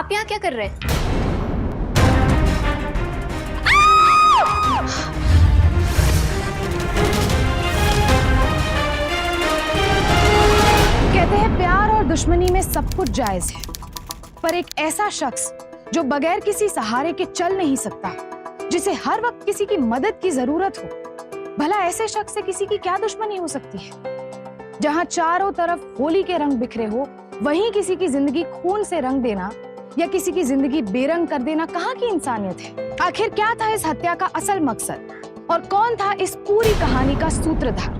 आप यहाँ क्या कर रहे हैं? कहते हैं प्यार और दुश्मनी में सब कुछ जायज है, पर एक ऐसा शख्स जो बगैर किसी सहारे के चल नहीं सकता, जिसे हर वक्त किसी की मदद की जरूरत हो, भला ऐसे शख्स से किसी की क्या दुश्मनी हो सकती है? जहां चारों तरफ होली के रंग बिखरे हो, वहीं किसी की जिंदगी खून से रंग देना या किसी की जिंदगी बेरंग कर देना कहाँ की इंसानियत है? आखिर क्या था इस हत्या का असल मकसद और कौन था इस पूरी कहानी का सूत्रधार?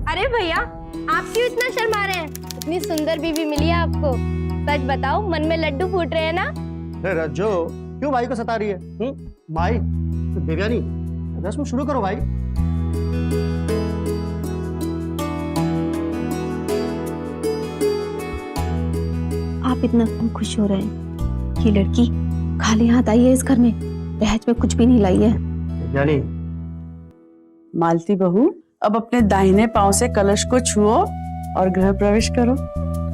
अरे भैया, आप क्यों इतना शर्मा रहे हैं? इतनी सुंदर बीवी मिली है आपको, सच बताओ मन में लड्डू फूट रहे हैं ना? अरे रज्जो, क्यों भाई को सता रही है? माई, देवयानी, रस्म शुरू करो भाई। आप इतना क्यों खुश हो रहे हैं? ये लड़की खाली हाथ आई है इस घर में, दहेज में कुछ भी नहीं लाई है। देवयानी, मालती बहू, अब अपने दाहिने पांव से कलश को छुओ और गृह प्रवेश करो।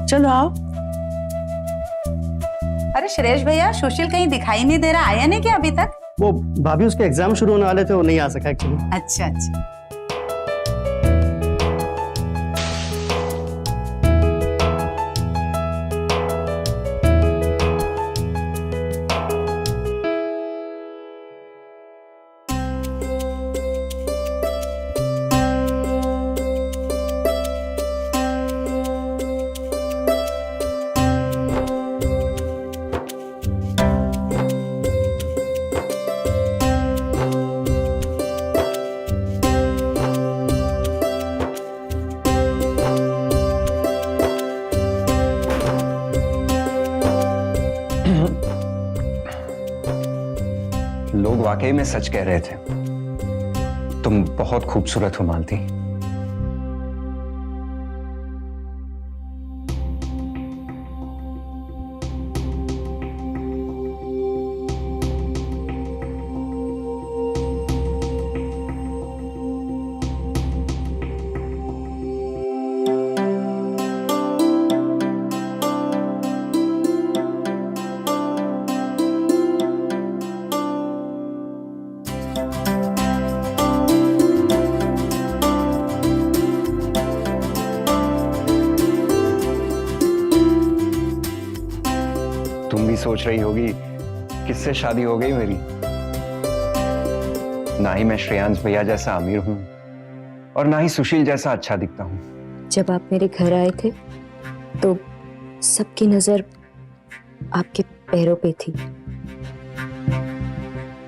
चलो आओ। अरे श्रेयस भैया, सुशील कहीं दिखाई नहीं दे रहा, आया नहीं क्या अभी तक? वो भाभी उसके एग्जाम शुरू होने वाले थे, वो नहीं आ सका एक्चुअली। अच्छा अच्छा। लोग वाकई में सच कह रहे थे, तुम बहुत खूबसूरत हो मालती। तुम भी सोच रही होगी किससे शादी हो गई मेरी। ना ही मैं श्रेयांश भैया जैसा अमीर हूं और ना ही सुशील जैसा अच्छा दिखता हूं। जब आप मेरे घर आए थे तो सबकी नजर आपके पैरों पे थी।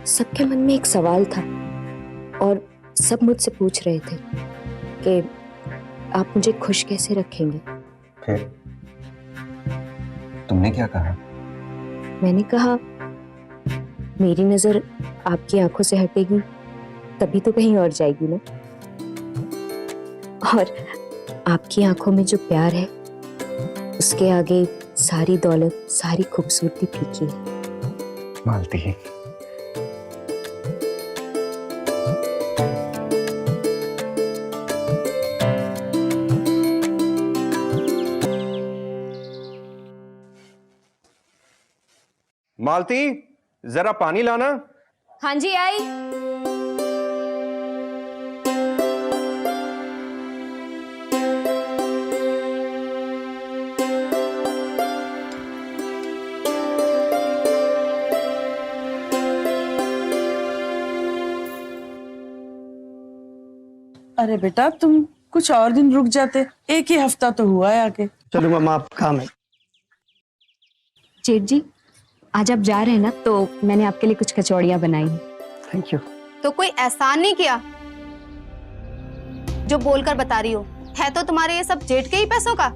सबके मन में एक सवाल था और सब मुझसे पूछ रहे थे कि आप मुझे खुश कैसे रखेंगे। फिर तुमने क्या कहा? मैंने कहा, मेरी नजर आपकी आंखों से हटेगी तभी तो कहीं और जाएगी ना, और आपकी आंखों में जो प्यार है उसके आगे सारी दौलत, सारी खूबसूरती फीकी है। मालती, मालती, जरा पानी लाना। हाँ जी, आई। अरे बेटा, तुम कुछ और दिन रुक जाते, एक ही हफ्ता तो हुआ है आके। चलो मम्मा, आप काम है। जेठ जी, आज आप जा रहे हैं ना, तो मैंने आपके लिए कुछ कचौड़ियां बनाई हैं। Thank you. तो कोई एहसान नहीं किया जो बोलकर बता रही हो? है तो तुम्हारे ये सब जेठ के ही पैसों का।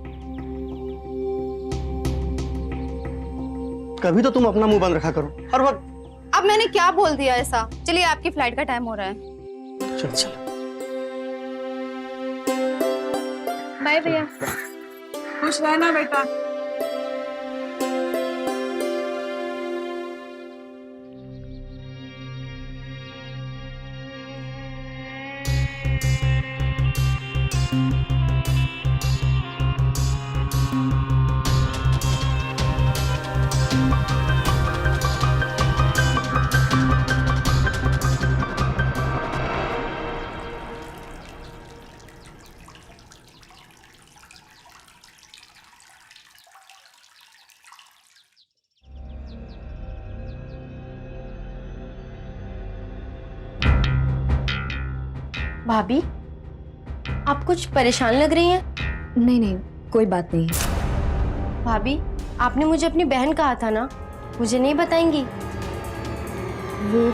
कभी तो तुम अपना मुंह बंद रखा करो हर वक्त। अब मैंने क्या बोल दिया ऐसा? चलिए, आपकी फ्लाइट का टाइम हो रहा है। चल चल। बाय भैया। खुश रहना बेटा। भाभी, आप कुछ परेशान लग रही हैं। नहीं नहीं, कोई बात नहीं है। भाभी, आपने मुझे अपनी बहन कहा था ना, मुझे नहीं बताएंगी? वो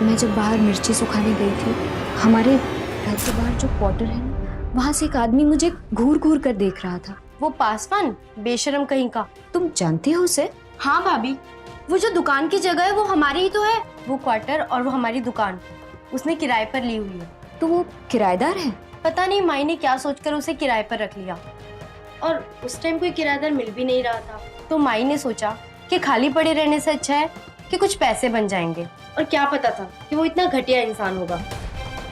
मैं जब बाहर मिर्ची सुखाने गई थी, हमारे घर के बाहर जो क्वार्टर है ना, वहां से एक आदमी मुझे घूर घूर कर देख रहा था। वो पासवान, बेशरम कहीं का। तुम जानते हो उसे? हाँ भाभी, वो जो दुकान की जगह है वो हमारी ही तो है। वो क्वार्टर और वो हमारी दुकान उसने किराए पर ली हुई है। तो वो किराएदार है? पता नहीं माई ने क्या सोचकर उसे किराए पर रख लिया, और उस टाइम कोई किराएदार मिल भी नहीं रहा था, तो माई ने सोचा कि खाली पड़े रहने से अच्छा है कि कुछ पैसे बन जाएंगे। और क्या पता था कि वो इतना घटिया इंसान होगा।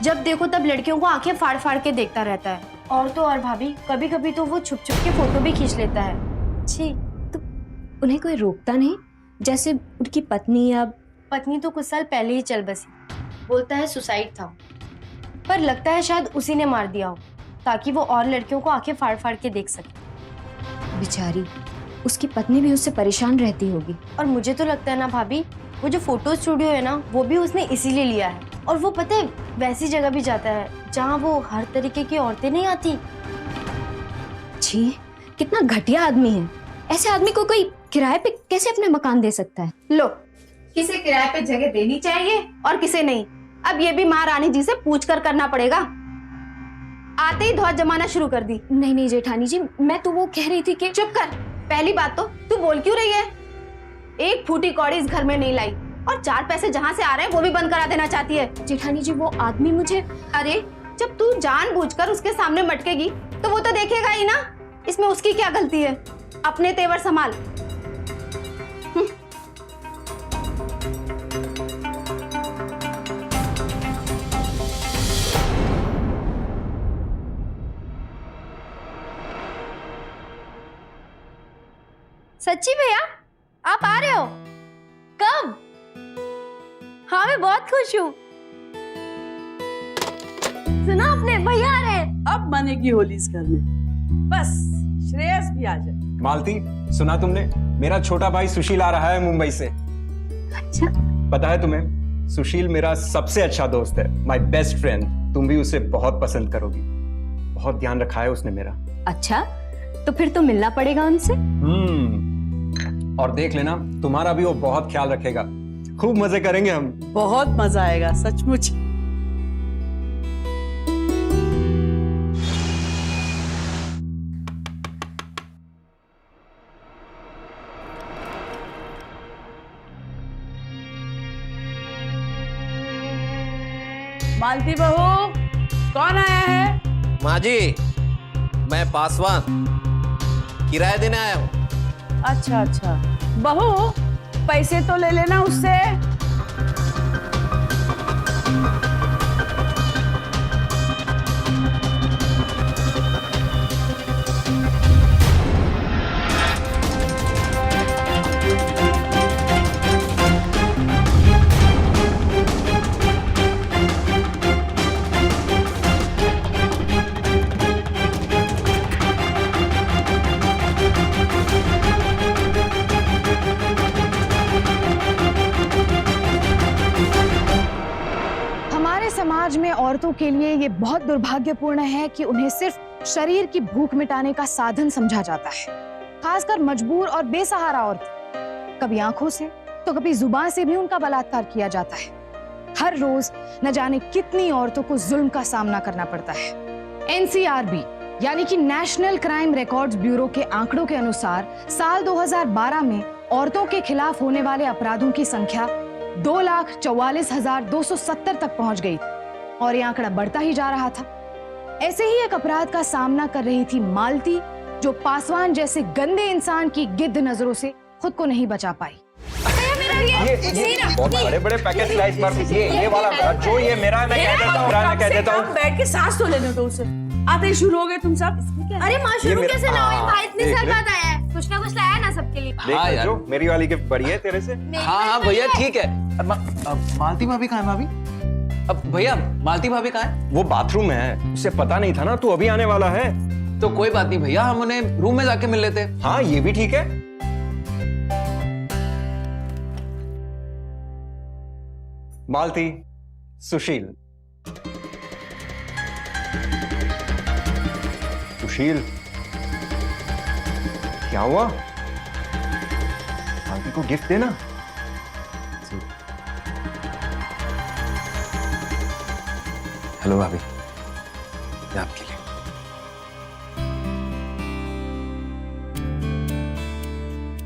जब देखो तब लड़कियों को आंखें फाड़ फाड़ के देखता रहता है। और तो और भाभी, कभी कभी तो वो छुप छुप के फोटो भी खींच लेता है। छी। तो उन्हें कोई रोकता नहीं? जैसे उनकी पत्नी या पत्नी तो कुछ साल पहले ही चल बसी, बोलता है सुसाइड था, पर लगता है शायद उसी ने मार दिया हो ताकि वो और लड़कियों को आंखें फाड़ फाड़ के देख सके। बेचारी, उसकी पत्नी भी उससे परेशान रहती होगी। और मुझे तो लगता है ना भाभी, वो जो फोटो स्टूडियो है ना, वो भी उसने इसीलिए लिया है। और वो पता है वैसी जगह भी जाता है जहाँ वो हर तरीके की औरतें नहीं आती। छी, कितना घटिया आदमी है। ऐसे आदमी को कोई किराए पे कैसे अपने मकान दे सकता है? लो, किसे किराए पे जगह देनी चाहिए और किसे नहीं, अब ये भी महारानी जी से पूछ कर करना पड़ेगा। आते ही धौत जमाना शुरू कर दी। नहीं नहीं जेठानी जी, मैं तो वो कह रही थी कि चुप कर। पहली बात तो तू बोल क्यों रही है? एक फूटी कौड़ी इस घर में नहीं लाई, और 4 पैसे जहाँ से आ रहे हैं वो भी बंद करा देना चाहती है। जेठानी जी, वो आदमी मुझे... अरे जब तू जानबूझकर उसके सामने मटकेगी तो वो तो देखेगा ही ना, इसमें उसकी क्या गलती है? अपने तेवर संभाल। सच्ची भैया, आप आ रहे हो? कब? हाँ, मैं बहुत खुश हूँ। सुना आपने, भैया आ रहे हैं। अब बनेगी होली इस घर में। बस श्रेयस भी आ जाए। मालती, सुना तुमने? मेरा छोटा भाई सुशील आ रहा है मुंबई से। अच्छा, पता है तुम्हें, सुशील मेरा सबसे अच्छा दोस्त है, माय बेस्ट फ्रेंड। तुम भी उसे बहुत पसंद करोगी, बहुत ध्यान रखा है उसने मेरा। अच्छा, तो फिर तो मिलना पड़ेगा उनसे। और देख लेना, तुम्हारा भी वो बहुत ख्याल रखेगा। खूब मजे करेंगे हम। बहुत मजा आएगा सचमुच। मालती बहू, कौन आया है? माँ जी, मैं पासवान किराया देने आया हूँ। अच्छा अच्छा, बहू पैसे तो ले लेना उससे। समाज में औरतों के लिए ये बहुत दुर्भाग्यपूर्ण है कि उन्हें सिर्फ शरीर की भूख मिटाने का साधन समझा जाता है। खासकर मजबूर और बेसहारा औरत, कभी आंखों से तो कभी जुबान से भी उनका बलात्कार किया जाता है। हर रोज न जाने कितनी औरतों को जुल्म का सामना करना पड़ता है। NCRB यानी कि नेशनल क्राइम रिकॉर्ड्स ब्यूरो के आंकड़ों के अनुसार साल 2012 में औरतों के खिलाफ होने वाले अपराधों की संख्या 2,44,270 तक पहुंच गई और ये आंकड़ा बढ़ता ही जा रहा था। ऐसे ही एक अपराध का सामना कर रही थी मालती, जो पासवान जैसे गंदे इंसान की गिद्ध नजरों से खुद को नहीं बचा पाई। ये बहुत बड़े-बड़े पैकेट स्लाइस मार दी। ये वाला जो ये मेरा, मैं कह देता हूँ, मैं कह देता हूँ। बैठ के सांस तो लेने दो उसे। आते ही शुरू हो गए तुम सब। अरे माँ, शुरू कैसे ना हुई? भाई इतने देख साल ले। बाद आया है, कुछ ना कुछ लाया ना सबके लिए। हाँ यार। जो मेरी वाली गिफ्ट बड़ी है तेरे से। हाँ हाँ भैया ठीक है। मालती भाभी कहाँ है भाभी? अब भैया मालती भाभी कहाँ है? वो बाथरूम में है, उसे पता नहीं था ना तू अभी आने वाला है। तो कोई बात नहीं भैया, हम उन्हें रूम में जाके मिल लेते। हाँ, ये भी ठीक है। मालती, सुशील, सुशील, क्या हुआ? भाभी को गिफ्ट देना। हेलो भाभी, ये आपके लिए।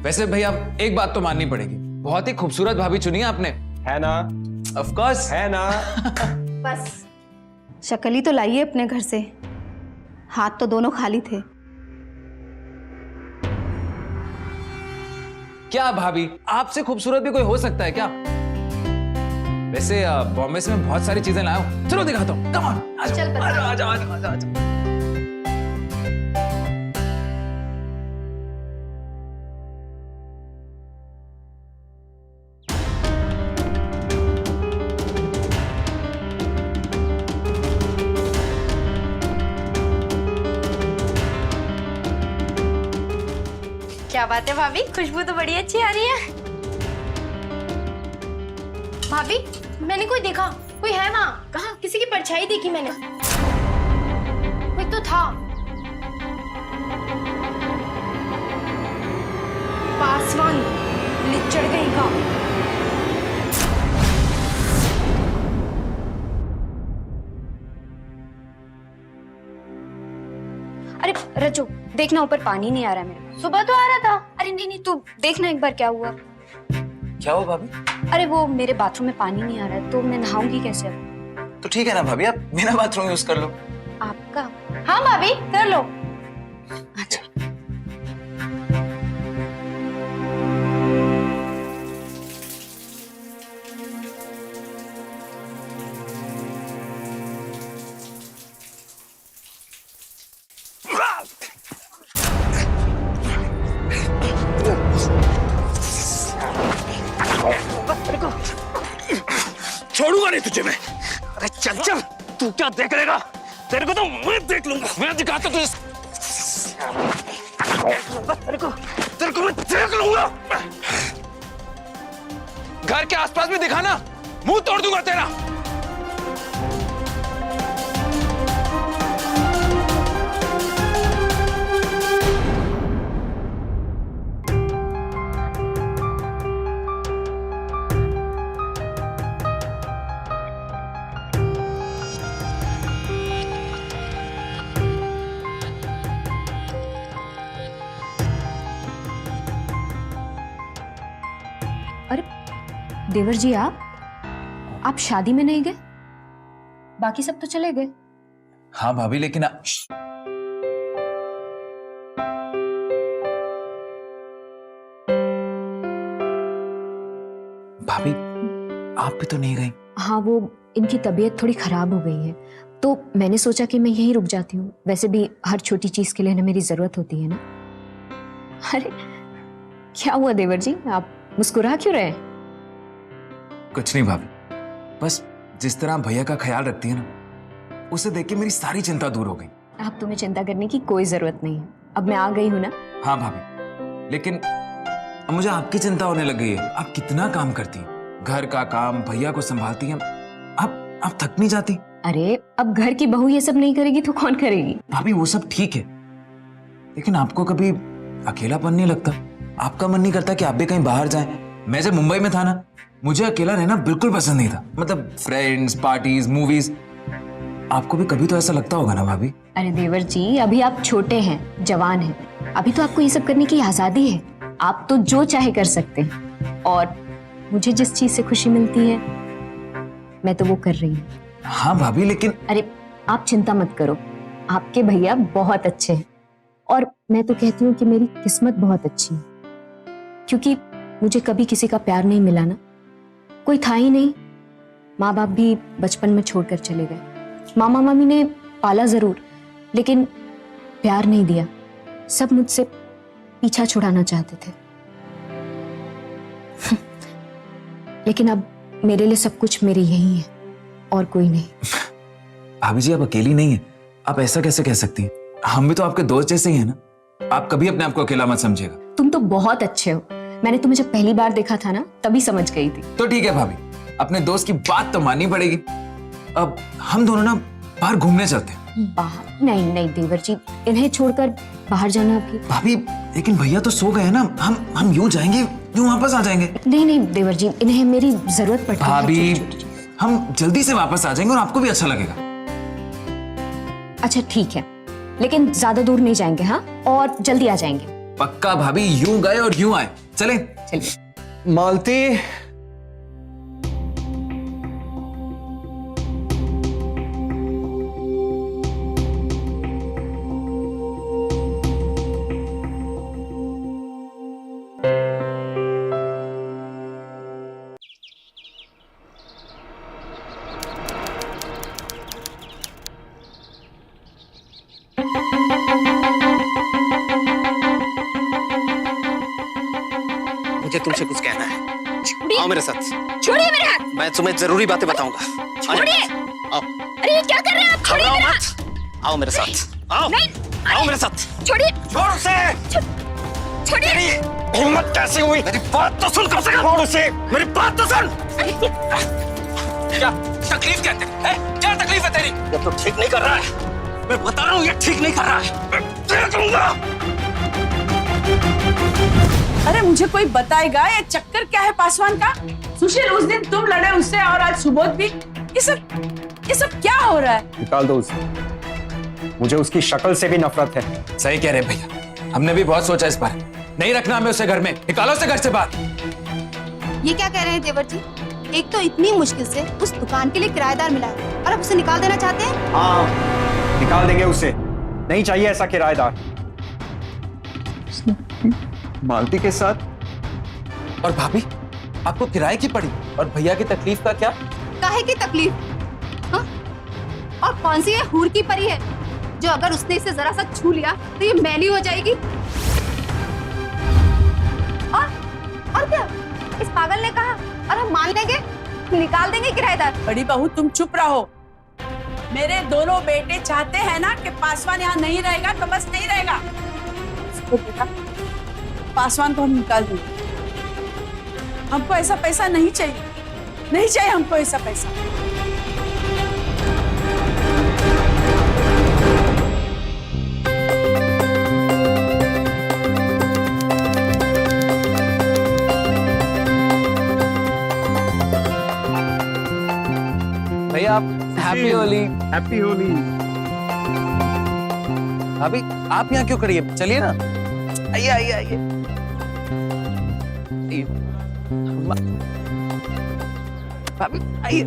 वैसे भैया एक बात तो माननी पड़ेगी, बहुत ही खूबसूरत भाभी चुनी है आपने। है ना? ऑफ कोर्स है ना? बस शक्ल ही तो लाइए अपने घर से, हाथ तो दोनों खाली थे। क्या भाभी, आपसे खूबसूरत भी कोई हो सकता है क्या? वैसे बॉम्बे से मैं बहुत सारी चीजें लाया हूं, चलो दिखाता हूं। कम ऑन, चल बता। आजा। क्या बात है भाभी, खुशबू तो बड़ी अच्छी आ रही है। भाभी, मैंने कोई देखा, कोई है वहाँ? कहाँ? किसी की परछाई देखी मैंने। कोई तो था। पासवान, लिचड़ कहीं का। अरे रजो, देखना ऊपर पानी नहीं आ रहा है मेरे। सुबह तो आ रहा था। अरे नहीं, तू देखना एक बार क्या हुआ। क्या हुआ भाभी? अरे वो मेरे बाथरूम में पानी नहीं आ रहा है, तो मैं नहाऊंगी कैसे अब? तो ठीक है ना भाभी, आप मेरा बाथरूम यूज कर लो। आपका? हाँ भाभी, कर लो। अच्छा। छोड़ूंगा नहीं तुझे मैं। अरे चल चल, तू क्या देख लेगा? तेरे को तो मैं देख लूंगा। मैं दिखाता तुझे। तेरे को मैं देख लूंगा। घर के आसपास में दिखाना, मुंह तोड़ दूंगा तेरा। अरे देवर जी, आप शादी में नहीं गए? बाकी सब तो चले गए। हाँ भाभी, लेकिन भाभी आप भी तो नहीं गई। हाँ, वो इनकी तबीयत थोड़ी खराब हो गई है, तो मैंने सोचा कि मैं यहीं रुक जाती हूँ। वैसे भी हर छोटी चीज के लिए ना मेरी जरूरत होती है ना। अरे क्या हुआ देवर जी, आप मुस्कुरा क्यों रहे? कुछ नहीं भाभी, बस जिस तरह भैया का ख्याल रखती है ना, उसे देख के मेरी सारी चिंता दूर हो गई। आप तुम्हें चिंता करने की कोई जरूरत नहीं है, अब मैं आ गई हूँ ना। हाँ भाभी, लेकिन अब मुझे आपकी चिंता होने लग गई है। आप कितना काम करती हैं, घर का काम, भैया को संभालती हैं, आप थक नहीं जाती? अरे अब घर की बहू ये सब नहीं करेगी तो कौन करेगी? भाभी वो सब ठीक है, लेकिन आपको कभी अकेलापन नहीं लगता? आपका मन नहीं करता कि आप भी कहीं बाहर जाएं? मैं जब मुंबई में था ना, मुझे अकेला रहना बिल्कुल पसंद नहीं था। मतलब फ्रेंड्स, पार्टीज, मूवीज। आपको भी कभी तो ऐसा लगता होगा ना भाभी? अरे देवर जी, अभी आप छोटे हैं, जवान हैं, अभी तो आपको ये सब करने की आजादी है। आप तो जो चाहे कर सकते हैं, और मुझे जिस चीज से खुशी मिलती है मैं तो वो कर रही हूँ। हाँ भाभी, लेकिन अरे आप चिंता मत करो, आपके भैया बहुत अच्छे हैं, और मैं तो कहती हूँ कि मेरी किस्मत बहुत अच्छी है, क्योंकि मुझे कभी किसी का प्यार नहीं मिला ना, कोई था ही नहीं। माँ बाप भी बचपन में छोड़कर चले गए, मामा मामी ने पाला जरूर, लेकिन प्यार नहीं दिया। सब मुझसे पीछा छुड़ाना चाहते थे। लेकिन अब मेरे लिए सब कुछ मेरे यही है और कोई नहीं। भाभी जी आप अकेली नहीं है, आप ऐसा कैसे कह सकती हैं? हम भी तो आपके दोस्त जैसे ही हैं ना। आप कभी अपने आप को अकेला मत समझिएगा। तुम तो बहुत अच्छे हो, मैंने तुम्हें जब पहली बार देखा था ना तभी समझ गई थी। तो ठीक है भाभी, अपने दोस्त की बात तो माननी पड़ेगी। अब हम दोनों ना बाहर घूमने चलते हैं। बाहर नहीं नहीं देवर जी, इन्हें छोड़कर बाहर जाना अभी। भाभी लेकिन भैया तो सो गए हैं ना, हम यूं जाएंगे यूं वापस आ जाएंगे। नहीं नहीं देवर जी, इन्हें मेरी जरूरत पड़ती है। भाभी हम जल्दी से वापस आ जाएंगे और आपको भी अच्छा लगेगा। अच्छा ठीक है, लेकिन ज्यादा दूर नहीं जाएंगे हाँ, और जल्दी आ जाएंगे। पक्का भाभी, यूं गए और यूं आए। चले चलिए। मालती, मुझे तुमसे कुछ कहना है। आओ मेरे साथ। छोड़िए मेरे हाथ, मैं तुम्हें जरूरी बातें बताऊंगा। छोड़िए। आओ। अरे ये क्या कर रहे हैं आप? छोड़िए घबराओ मेरा मत। आओ मेरे साथ। आओ। नहीं। आओ मेरे साथ। छोड़िए, छोड़ उसे। छोड़िए। हिम्मत कैसे हुई? मेरी बात तो सुन, कम से कम छोड़ उसे। मेरी बात तो सुन। क्या तकलीफ क्या है? क्या तकलीफ है तेरी? ये तो ठीक नहीं कर रहा है। मैं बता रहा हूँ ये ठीक नहीं कर रहा है। मैं देख लूंगा। अरे मुझे कोई बताएगा ये चक्कर क्या है पासवान का? सुशील, उस दिन तुम लड़े उससे और आज सुबोध भी। ये सब क्या हो रहा है? निकाल दो उसे। मुझे उसकी शक्ल से भी नफरत है। सही कह रहे हैं भैया, हमने भी बहुत सोचा इस बार। नहीं रखना हमें उसे घर में, निकालो उसे घर से बाहर। ये क्या कह रहे हैं देवर जी? एक तो इतनी मुश्किल से उस दुकान के लिए किराएदार मिला है और अब उसे निकाल देना चाहते हैं? हाँ, निकाल देंगे उसे। नहीं चाहिए ऐसा किराएदार मालती के साथ। और भाभी आपको किराए की पड़ी, और भैया की तकलीफ का क्या? काहे की तकलीफ? हाँ? और कौन सी ये हूर की परी है जो अगर उसने इसे जरा सा छू लिया तो ये मैली हो जाएगी? और क्या? इस पागल ने कहा और हम मान लेंगे, निकाल देंगे किराएदार। बड़ी बहू तुम चुप रहो। मेरे दोनों बेटे चाहते हैं ना कि पासवान यहाँ नहीं रहेगा तो बस नहीं रहेगा। तो बेटा, पासवान को हम निकाल देंगे। हमको ऐसा पैसा नहीं चाहिए, नहीं चाहिए हमको ऐसा पैसा। भैया आप हैप्पी होली। हैप्पी होली। भाभी आप यहाँ क्यों खड़ी है? चलिए ना, आइए आइए आइए। भाभी आइए।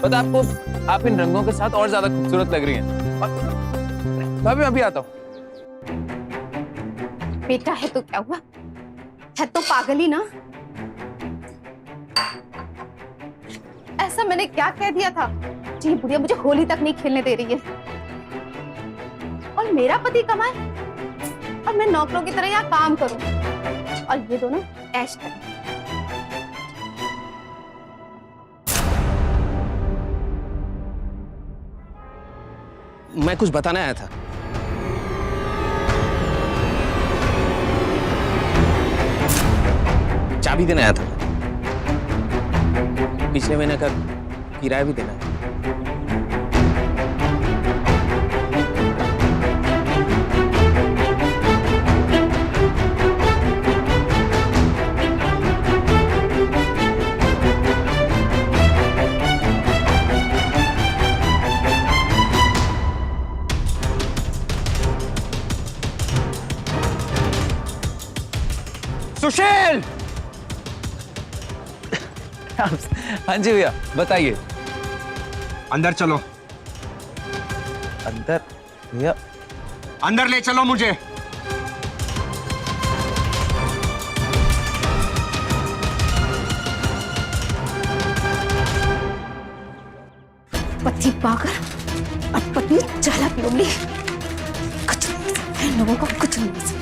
पता आपको, आप इन रंगों के साथ और ज्यादा खूबसूरत लग रही हैं। भाभी अभी आता हूँ। बेटा है तो क्या हुआ, है तो पागल ही ना। ऐसा मैंने क्या कह दिया था जी? बुढ़िया मुझे होली तक नहीं खेलने दे रही है और मेरा पति कमाए और मैं नौकरों की तरह यहाँ काम करूं और ये दोनों ऐश करें। मैं कुछ बताने आया था। चाबी देने आया था। पिछले महीने का किराया भी देना है। सुशील! हाँ जी भैया बताइए। अंदर चलो। अंदर? भैया अंदर ले चलो मुझे। पति पागल और पत्नी चालाक लोमड़ी, कुछ नहीं हो सकता इन लोगों को, कुछ नहीं हो सकता।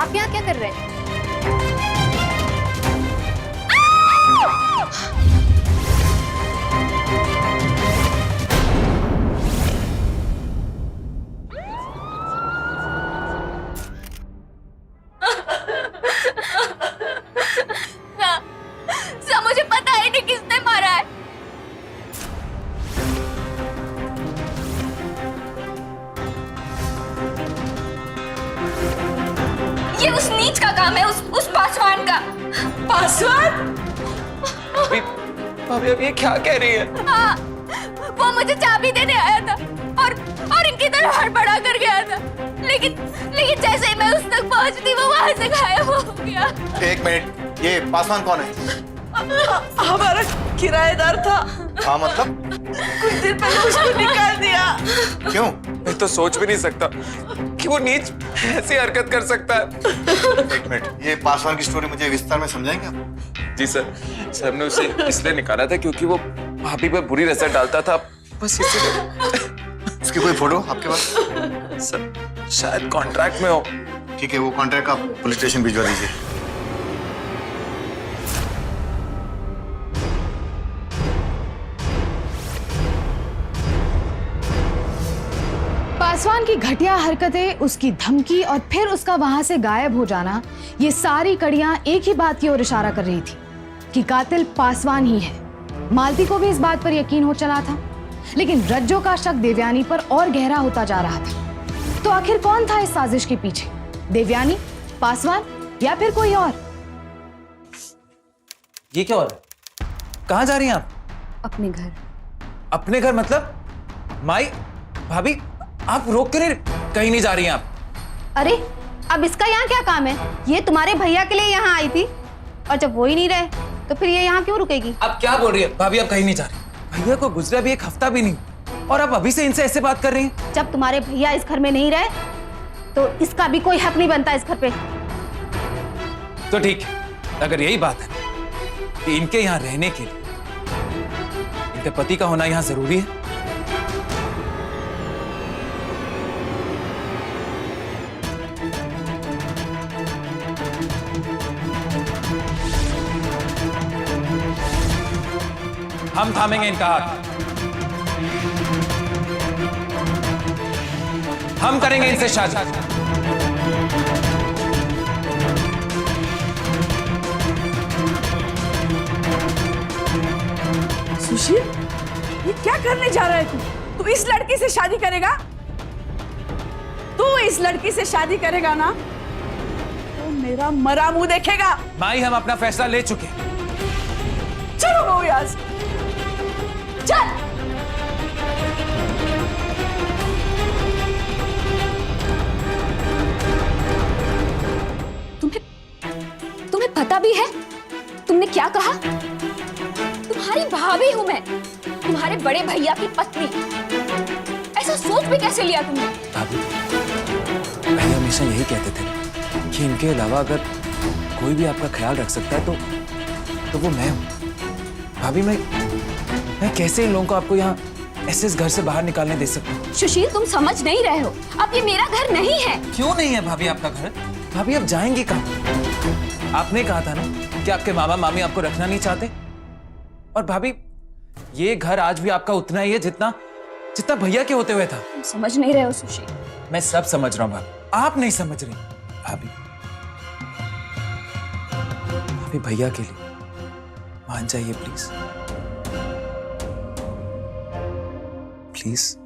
आप यहाँ क्या कर रहे हैं? मुझे पता है नहीं किसने मारा है। ये उस नीच का काम है, उस पासवान का। पासवान? भाभी अब ये क्या कह रही है? हाँ, वो मुझे चाबी देने आया था और इनकी तरह हड़बड़ा कर गया था। लेकिन जैसे ही मैं उस तक पहुंचती वो वहां से गायब हो गया। एक मिनट, ये पासवान कौन है? हमारा किराएदार था। हाँ मतलब? कुछ दिन पहले उसको निकाल दिया। क्यों? मैं तो सोच भी नहीं सकता कि वो नीच ऐसी हरकत कर सकता है। एक मिनट, ये पासवान की स्टोरी मुझे विस्तार में समझाएंगे आप? जी सर, हमने उसे इसलिए निकाला था क्योंकि वो भाभी पे बुरी नजर डालता था, बस इसीलिए। उसकी कोई फोटो आपके पास? सर शायद कॉन्ट्रैक्ट में हो। ठीक है, वो कॉन्ट्रैक्ट आप पुलिस स्टेशन भिजवा दीजिए। पासवान की घटिया हरकतें, उसकी धमकी और फिर उसका वहां से गायब हो जाना, ये सारी कड़ियां एक ही बात की ओर इशारा कर रही थी कि कातिल पासवान ही है। मालती को भी इस बात पर यकीन हो चला था, लेकिन रज्जो का शक देवयानी पर और गहरा होता जा रहा था। तो आखिर कौन था इस साजिश के पीछे? देवयानी, पासवान या फिर कोई और? ये क्या हो रहा है? कहाँ जा रही हैं आप? अपने घर। अपने घर मतलब? माई, भाभी, आप रोक कर कहीं नहीं जा रही हैं आप? अरे अब इसका यहाँ क्या काम है? ये तुम्हारे भैया के लिए यहाँ आई थी और जब वो ही नहीं रहे तो फिर ये यहाँ क्यों रुकेगी? आप क्या बोल रही है भाभी? आप कहीं नहीं जा रही। भैया को गुजरा भी एक हफ्ता भी नहीं और आप अभी से इनसे ऐसे बात कर रही हैं? जब तुम्हारे भैया इस घर में नहीं रहे तो इसका भी कोई हक नहीं बनता इस घर पे। तो ठीक है, अगर यही बात है कि इनके यहाँ रहने के लिए इनके पति का होना यहाँ जरूरी है, हम थामेंगे इनका हाथ। हम करेंगे इनसे शादी। सुशील, ये क्या करने जा रहा है तू? तू इस लड़की से शादी करेगा? तू इस लड़की से शादी करेगा ना तो मेरा मरा मुंह देखेगा। माई, हम अपना फैसला ले चुके हैं। चलो बहू यहाँ से, चल। तुम्हें पता भी है तुमने क्या कहा? तुम्हारी भाभी हूं मैं, तुम्हारे बड़े भैया की पत्नी। ऐसा सोच भी कैसे लिया तुमने? भाभी, भैया हमेशा यही कहते थे कि इनके अलावा अगर कोई भी आपका ख्याल रख सकता है तो वो मैं हूं। भाभी, मैं कैसे इन लोगों को आपको यहाँ ऐसे इस घर से बाहर निकालने दे सकता हूँ? सुशील, तुम समझ नहीं रहे हो। अब ये मेरा घर नहीं है। क्यों नहीं है भाभी आपका घर? भाभी, अब जाएंगी कहाँ? आपने कहा था ना कि आपके मामा मामी आपको रखना नहीं चाहते। और भाभी, ये घर आज भी आपका उतना ही है जितना भैया के होते हुए था। तुम समझ नहीं रहे हो सुशील। मैं सब समझ रहा हूँ भाभी, आप नहीं समझ रही। भाभी, भैया के लिए मान जाइए प्लीज, प्लीज।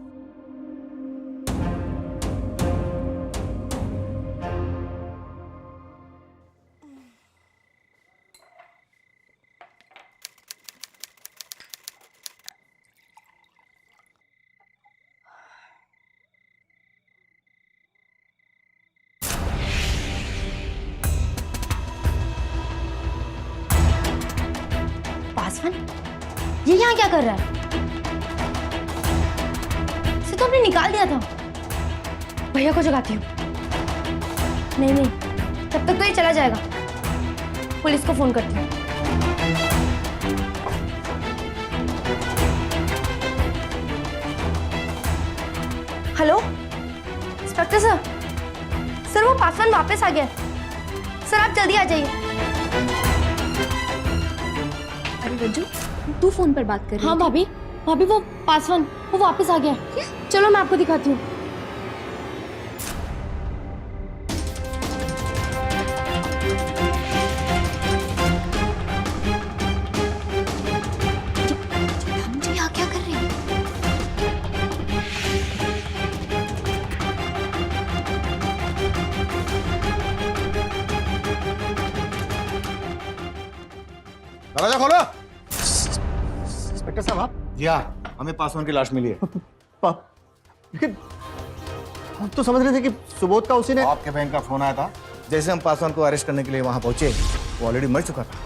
पासवान, ये यहाँ क्या कर रहा है? इसे तो हमने निकाल दिया था। भैया को जगाती हूँ। नहीं, तब तक तो ये चला जाएगा। पुलिस को फोन करती हूँ। हेलो इंस्पेक्टर सर, वो पासवान वापस आ गया। सर आप जल्दी आ जाइए। अरे रज्जू, तू फोन पर बात कर रही हाँ थी? भाभी, भाभी वो पासवान वो वापस आ गया। चलो मैं आपको दिखाती हूँ। हम यहाँ क्या कर रहे हैं? दरवाजा खोलो। इंस्पेक्टर साहब आप जी हाँ, हमें पासवान की लाश मिली है। लेकिन हम तो समझ रहे थे कि सुबोध का उसी ने। आपके बैंक का फोन आया था। जैसे हम पासवान को अरेस्ट करने के लिए वहां पहुंचे, वो ऑलरेडी मर चुका था।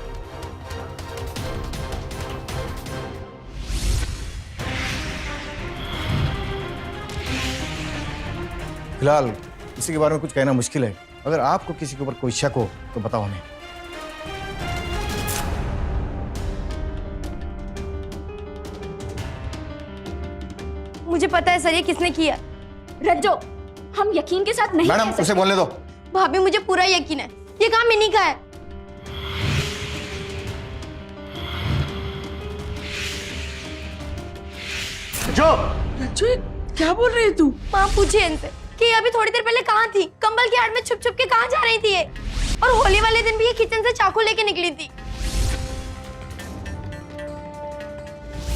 फिलहाल इसी के बारे में कुछ कहना मुश्किल है। अगर आपको किसी के ऊपर कोई शक हो तो बताओ हमें। मुझे पता है सर ये किसने किया। रज्जो, हम यकीन के साथ नहीं मैडम कह सकते। उसे बोलने दो। भाभी मुझे पूरा यकीन है ये काम इन्हीं का है। जो रज्जू ये क्या बोल रही है तू? माँ पूछिए इनसे कि ये अभी थोड़ी देर पहले कहाँ थी, कंबल की आड़ में छुप छुप के कहाँ जा रही थी ये। और होली वाले दिन भी ये किचन से चाकू लेके निकली थी।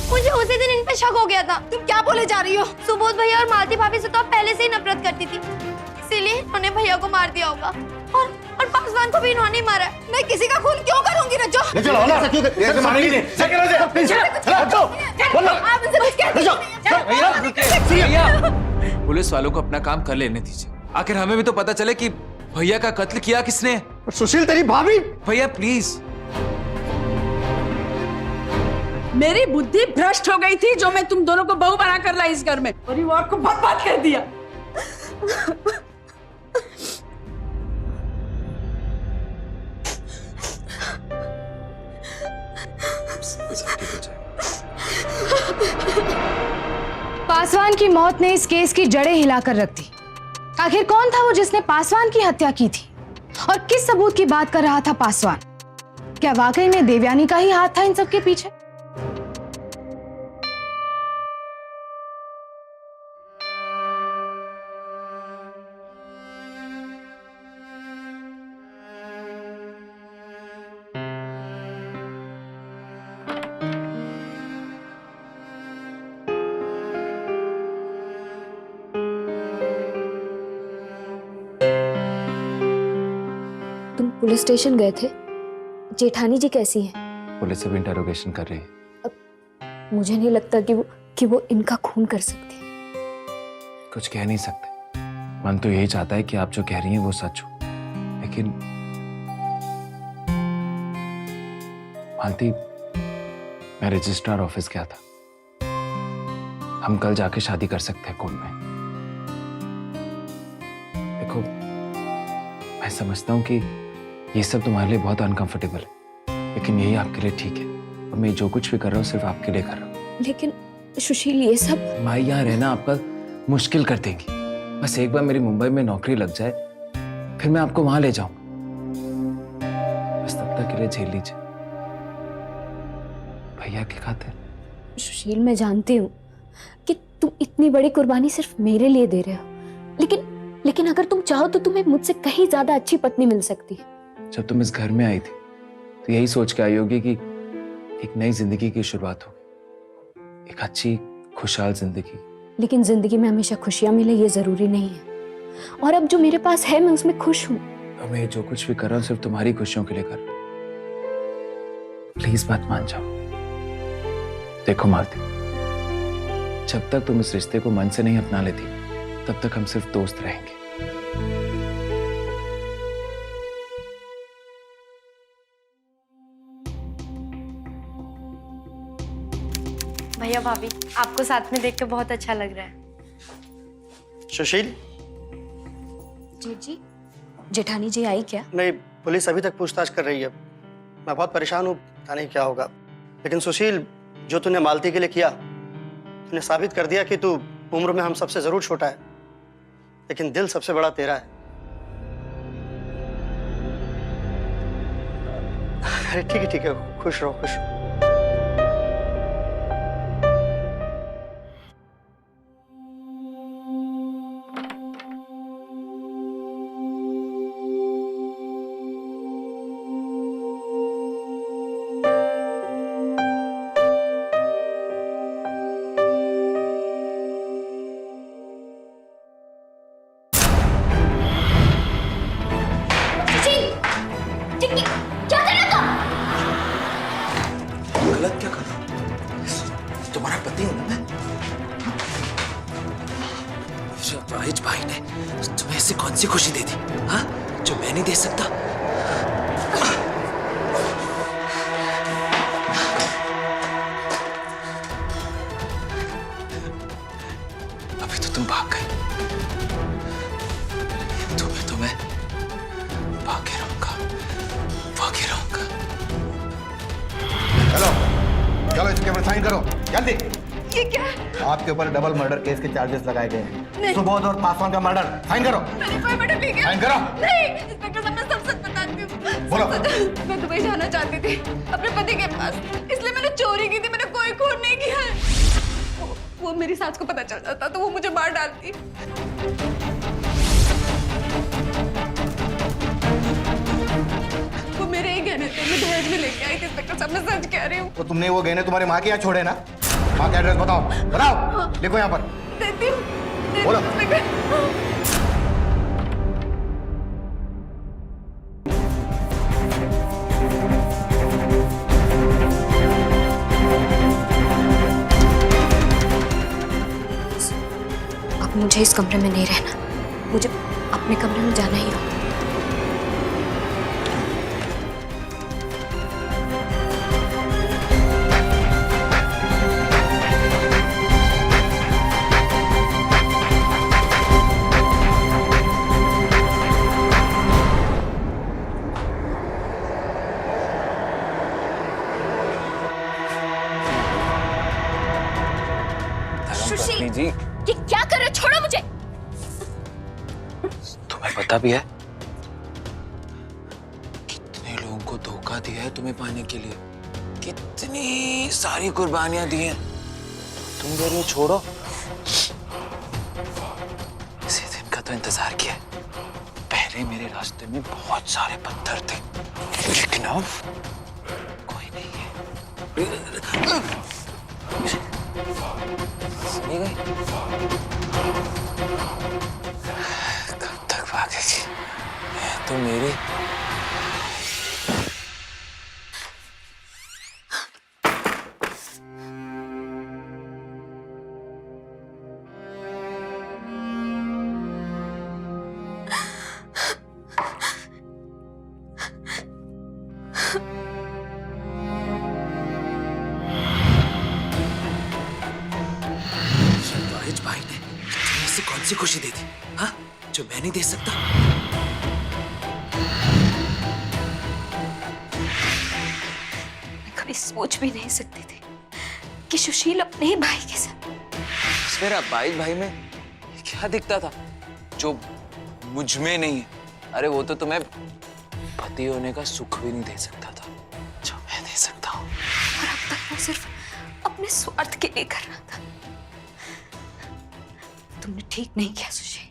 मुझे उसी दिन इन पे शक हो गया था। तुम क्या बोले जा रही हो? सुबोध भैया और मालती भाभी से तो आप पहले से ही नफरत करती थी, इसीलिए इन्होंने भैया को मार दिया होगा। और पासवान को भी इन्होंने ही मारा। मैं किसी का खून क्यों करूंगी रज्जो? ले चलो ना, ऐसा क्यों कर- ऐसे मारेंगे नहीं। आप इनसे कुछ कहते नहीं। भैया, पुलिस वालों को अपना काम कर लेने दीजिए। आखिर हमें भी तो पता चले कि भैया का कत्ल किया किसने। सुशील तेरी भाभी। भैया प्लीज। मेरी बुद्धि भ्रष्ट हो गई थी जो मैं तुम दोनों को बहू बना कर लाई इस घर में, परिवार को बर्बाद कर दिया। पासवान की मौत ने इस केस की जड़ें हिलाकर रख दी। आखिर कौन था वो जिसने पासवान की हत्या की थी? और किस सबूत की बात कर रहा था पासवान? क्या वाकई में देवयानी का ही हाथ था इन सब के पीछे? तुम पुलिस स्टेशन गए थे? जेठानी जी कैसी हैं? पुलिस से भी इंटरोगेशन कर रही है। मुझे नहीं लगता कि वो इनका खून कर सकती है। कुछ कह नहीं सकते। मन तो यही चाहता है कि आप जो कह रही हैं वो सच हो, लेकिन मालती, मैं रजिस्ट्रार ऑफिस गया था। हम कल जाके शादी कर सकते हैं कोर्ट में। देखो, मैं समझता हूँ कि ये सब तुम्हारे लिए बहुत अनकंफर्टेबल है, लेकिन यही आपके लिए ठीक है। और मैं जो कुछ भी कर रहा हूँ सिर्फ आपके लिए कर रहा हूँ। लेकिन सुशील, ये सब माई यहाँ रहना आपका मुश्किल कर देंगी। बस एक बार मेरी मुंबई में नौकरी लग जाए, फिर मैं आपको वहां ले जाऊंगा। बस तब तक के लिए झेल लीजिए भैया के खातिर। सुशील, मैं जानती हूँ कि तुम इतनी बड़ी कुर्बानी सिर्फ मेरे लिए दे रहे हो, लेकिन अगर तुम चाहो तो तुम्हें मुझसे कहीं ज्यादा अच्छी पत्नी मिल सकती है। जब तुम इस घर में आई थी तो यही सोच के आई होगी कि एक नई जिंदगी की शुरुआत होगी, एक अच्छी खुशहाल जिंदगी। लेकिन जिंदगी में हमेशा खुशियां मिले ये जरूरी नहीं है, और अब जो मेरे पास है मैं उसमें खुश हूँ। तो मैं जो कुछ भी कर रहा हूँ सिर्फ तुम्हारी खुशियों के लिए कर रहा हूँ। प्लीज बात मान जाओ। देखो मालती, जब तक तुम इस रिश्ते को मन से नहीं अपना लेती तब तक हम सिर्फ दोस्त रहेंगे। भैया भाभी आपको साथ में देख के बहुत अच्छा लग रहा है। सुशील। जी, जेठानी जी आई क्या? नहीं, पुलिस अभी तक पूछताछ कर रही है। मैं बहुत परेशान हूँ, पता नहीं क्या होगा। लेकिन सुशील, जो तूने मालती के लिए किया, तूने साबित कर दिया कि तू उम्र में हम सबसे जरूर छोटा है, लेकिन दिल सबसे बड़ा तेरा है। अरे ठीक है, खुश रहो खुश रहो। गलत क्या कर रहा हूं? तुम्हारा पति हूं ना मैं। वाहिद भाई ने तुम्हें ऐसी कौन सी खुशी दी थी, हाँ, जो मैं नहीं दे सकता? अभी तो तुम भाग गई, तुम्हें तो मैं भागे रहूंगा। चलो इसके ऊपर साइन करो जल्दी। ये क्या? आपके ऊपर डबल मर्डर केस के चार्जेस लगाए गए हैं। सुबोध और पासवान का मर्डर। साइन करो। मैंने कोई मर्डर नहीं किया। साइन करो। नहीं, इंस्पेक्टर साहब मैं सब सच बताती हूँ। बोलो। मैं दुबई जाना चाहती थी अपने पति के पास, इसलिए मैंने चोरी की थी। मैंने कोई खून नहीं किया है। वो मेरी सास को पता चल जाता तो वो मुझे मार डालती। वो मेरे ही गहने थे, मैं दहेज में लेके आई थी। इंस्पेक्टर साहब मैं सच कह रही हूँ। तो तुमने वो गहने तुम्हारी माँ के यहाँ छोड़े ना? माँ का एड्रेस बताओ, लिखो यहाँ पर। देती हूँ। बोलो। अब मुझे इस कमरे में नहीं रहना, मुझे अपने कमरे में जाना ही होगा। सुशील जी, ये क्या कर रहे हो? छोड़ो मुझे। तुम्हें पता भी है कितने लोगों को धोखा दिया है तुम्हें पाने के लिए, कितनी सारी कुर्बानियां दी हैं। तुम कह रही हो छोड़ो? इसी दिन का तो इंतजार किया। पहले मेरे रास्ते में बहुत सारे पत्थर थे, लेकिन अब कोई नहीं है। सुनी गई? कब तक भागेगी? तो मेरी भाई ने तुम्हें ऐसी कौन सी खुशी दी थी, हाँ, जो मैं नहीं दे सकता? मैं कभी सोच भी नहीं सकती थी कि सुशील अपने ही भाई के साथ। मेरा भाई में क्या दिखता था जो मुझ में नहीं है? अरे वो तो तुम्हें पति होने का सुख भी नहीं दे सकता था, जो मैं दे सकता हूँ। और अब तक वो सिर्फ अपने स्वार्थ के लिए कर रहा था। तुमने ठीक नहीं किया सुशील,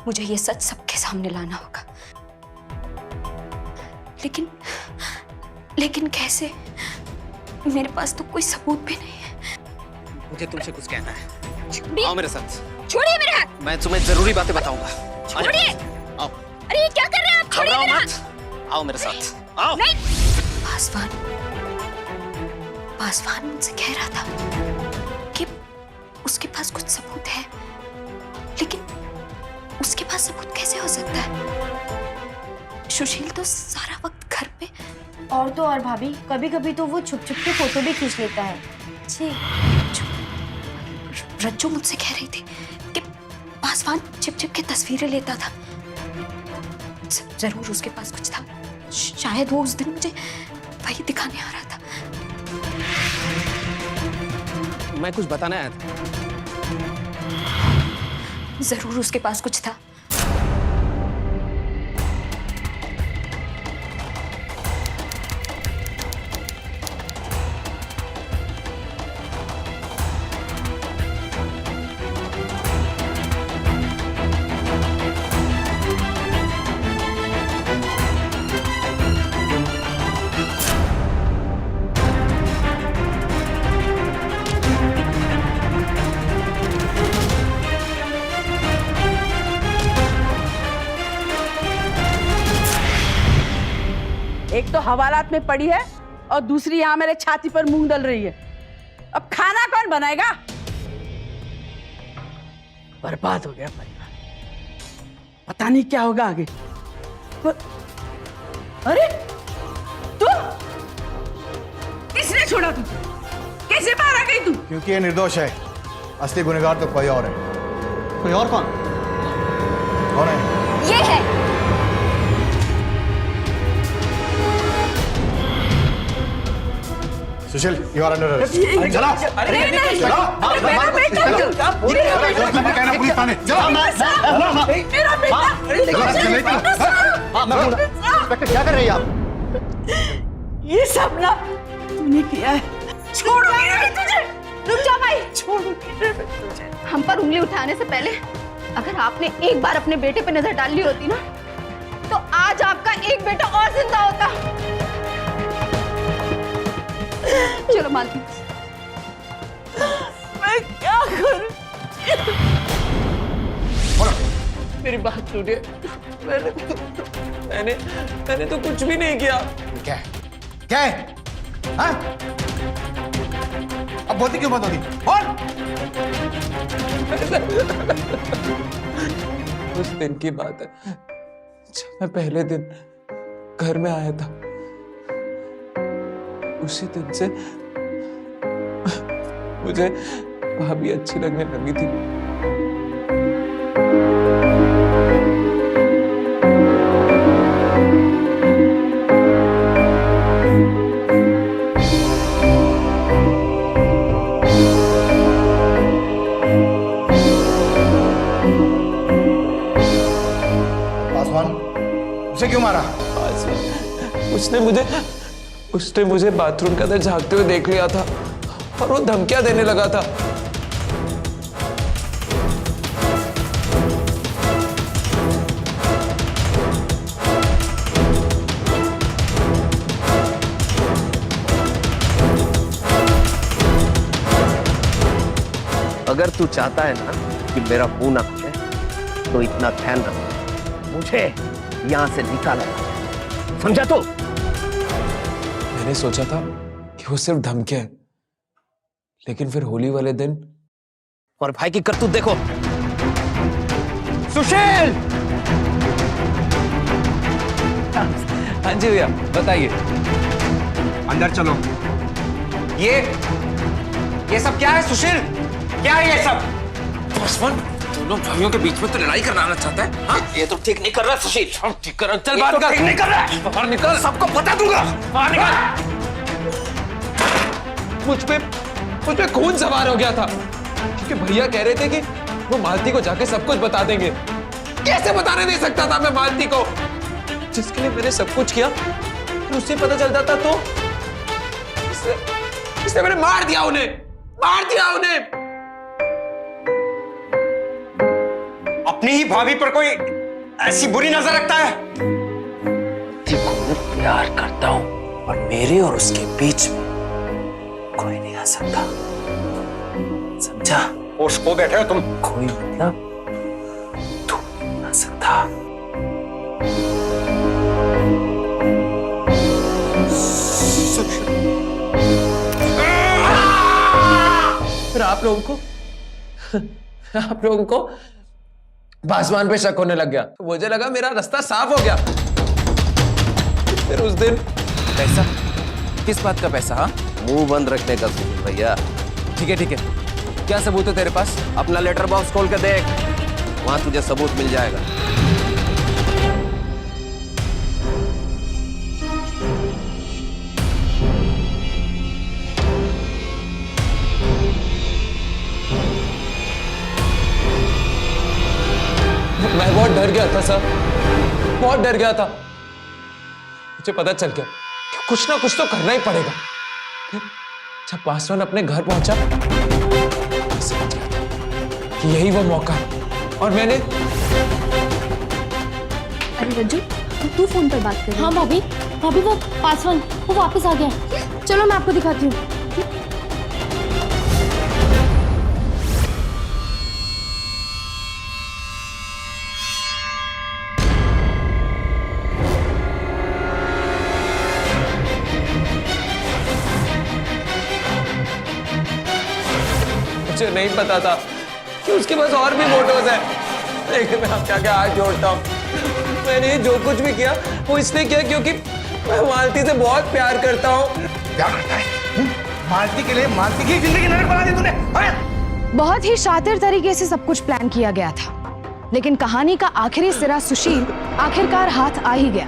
मुझे ये सच सबके सामने लाना होगा। लेकिन कैसे? मेरे पास तो कोई सबूत भी नहीं है। मुझे तुमसे कुछ कहना है। आओ मेरे साथ। छोड़िए मेरे हाथ। मैं तुम्हें जरूरी बातें बताऊंगा। छोड़िए। आओ। अरे ये क्या कर रहे हैं आप? छोड़िए मेरे हाथ। आओ मेरे साथ। आओ। नहीं। पासवान मुझसे कह रहा था कि उसके पास कुछ सबूत है, लेकिन उसके पास सबूत कैसे हो सकता है? सुशील तो सारा वक्त घर पे। और तो और भाभी, कभी कभी तो वो छुप छुप के फोटो भी खींच लेता है। जी। रज्जू मुझसे कह रही थी कि पासवान छिप छिप के तस्वीरें लेता था। जरूर उसके पास कुछ था। शायद वो उस दिन मुझे वही दिखाने आ रहा था। मैं कुछ बताना आया था। जरूर उसके पास कुछ था। एक तो हवालात में पड़ी है और दूसरी यहाँ मेरे छाती पर मूंग डल रही है। अब खाना कौन बनाएगा? बर्बाद हो गया परिवार, पता नहीं क्या होगा आगे। अरे तू किसने छोड़ा? तू कैसे बाहर आ गई तू? क्योंकि ये निर्दोष है, असली गुनहगार तो कोई और है। कोई और कौन? कौन है? ये है। सुशील, यू आर अंडर अरेस्ट। चला, अरे नहीं, चला, मेरा बेटा, कहना पुलिस थाने। चला, मेरा बेटा, इंस्पेक्टर क्या कर रही है आप? ये सब ना तूने किया है। छोड़ूंगी नहीं तुझे। रुक जा भाई, छोड़ूंगी तुझे। हम पर उंगली उठाने से पहले अगर आपने एक बार अपने बेटे पे नजर डाल ली होती ना, तो आज आपका एक बेटा और जिंदा होता। चलो मालती। मैं क्या करूं? मेरी बात सुनिए, मैंने तो कुछ भी नहीं किया। क्या है? क्या है? हाँ? अब बोलती क्यों बंद होगी? बोल! उस दिन की बात है जब मैं पहले दिन घर में आया था। उसी दिन से मुझे भाभी अच्छी लगने लगी थी। पासवान, उसे क्यों मारा? उसने मुझे बाथरूम के अंदर झांकते हुए देख लिया था और वो धमकियां देने लगा था। अगर तू चाहता है ना कि मेरा मुंह ना खुले, तो इतना ध्यान रख, मुझे यहां से निकाला, समझा? तो मैंने सोचा था कि वो सिर्फ धमकियां है, लेकिन फिर होली वाले दिन और भाई की करतूत देखो। सुशील! हाँ जी भैया, बताइए। अंदर चलो। ये सब क्या है सुशील? क्या है ये सब? पासवान, दोनों भाइयों के बीच में तो लड़ाई करना चाहता है? हाँ? ये तो ठीक नहीं कर रहा सुशील। हम ठीक कर, चल ये बात तो कर। ठीक नहीं कर रहा है। बाहर निकल, सबको बता दूंगा। बाहर निकल। मुझ पे खून सवार हो गया था क्योंकि भैया कह रहे थे कि वो मालती को जाके सब कुछ बता देंगे। कैसे बताने दे सकता था मैं मालती को, जिसके लिए मैंने सब कुछ किया? उससे पता चल जाता तो इसलिए मैंने मार दिया उन्हें। अपनी ही भाभी पर कोई ऐसी बुरी नजर रखता है? देखो, मैं प्यार करता हूं और मेरे और उसके बीच में कोई नहीं आ सकता, समझा? होश खो बैठे हो तुम। कोई मतलब तू नहीं आ सकता। फिर आप लोगों को पासवान पे शक होने लग गया, तो मुझे लगा मेरा रास्ता साफ हो गया। फिर उस दिन पैसा? किस बात का पैसा? हाँ, मुंह बंद रखने का सुशील भैया। ठीक है, क्या सबूत है तेरे पास? अपना लेटर बॉक्स खोल के देख, वहां तुझे सबूत मिल जाएगा। मैं बहुत डर गया था सर, बहुत डर गया था। मुझे पता चल गया कि कुछ ना कुछ तो करना ही पड़ेगा। फिर जब पासवान अपने घर पहुंचा, मैं समझ गया था कि यही वो मौका है और मैंने। अरे रज्जू, तू फोन पर बात कर रही है? हाँ भाभी वो पासवान वो वापस आ गया। चलो मैं आपको दिखाती हूँ। नहीं पता था कि उसके पास और भी फोटोज है। लेकिन मैं आपके आगे हाथ जोड़ता हूँ, मैंने जो कुछ भी किया वो इसलिए किया क्योंकि मैं मालती से बहुत प्यार करता हूँ। क्या करता है? मालती के लिए मालती की जिंदगी नरक बना दी तूने। बहुत ही शातिर तरीके से सब कुछ प्लान किया गया था, लेकिन कहानी का आखिरी सिरा सुशील आखिरकार हाथ आ ही गया।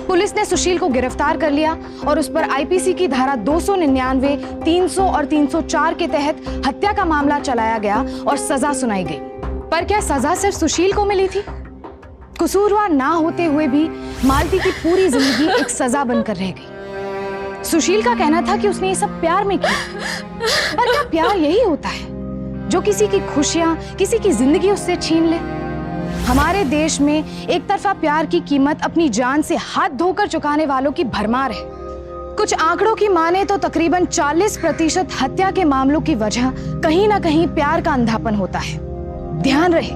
पुलिस ने सुशील को गिरफ्तार कर लिया और उस पर आईपीसी की धारा 299, 300 और 304 के तहत हत्या का मामला चलाया गया और सजा सुनाई गई। पर क्या सजा सिर्फ सुशील को मिली थी? कसूरवार ना होते हुए भी मालती की पूरी जिंदगी एक सजा बनकर रह गई। सुशील का कहना था कि उसने ये सब प्यार में किया, पर क्या प्यार यही होता है जो किसी की खुशियां, किसी की जिंदगी उससे छीन ले? हमारे देश में एक तरफा प्यार की कीमत अपनी जान से हाथ धोकर चुकाने वालों की भरमार है। कुछ आंकड़ों की माने तो तकरीबन 40% हत्या के मामलों की वजह कहीं ना कहीं प्यार का अंधापन होता है। ध्यान रहे,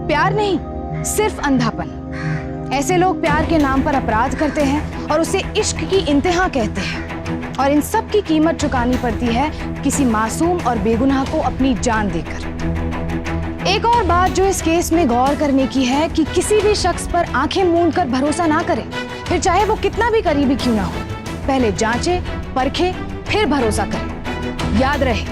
प्यार नहीं, सिर्फ अंधापन। ऐसे लोग प्यार के नाम पर अपराध करते हैं और उसे इश्क की इंतहा कहते हैं, और इन सब की कीमत चुकानी पड़ती है किसी मासूम और बेगुनाह को अपनी जान देकर। एक और बात जो इस केस में गौर करने की है कि किसी भी शख्स पर आंखें मूंदकर भरोसा ना करें, फिर चाहे वो कितना भी करीबी क्यों ना हो। पहले जांचे, परखे, फिर भरोसा करें। याद रहे,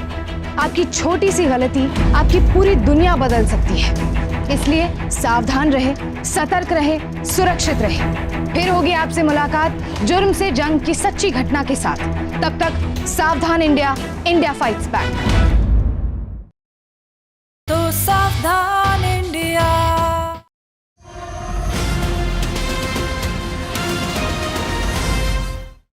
आपकी छोटी सी गलती आपकी पूरी दुनिया बदल सकती है। इसलिए सावधान रहे, सतर्क रहे, सुरक्षित रहे। फिर होगी आपसे मुलाकात जुर्म से जंग की सच्ची घटना के साथ। तब तक सावधान इंडिया, इंडिया फाइट्स बैक।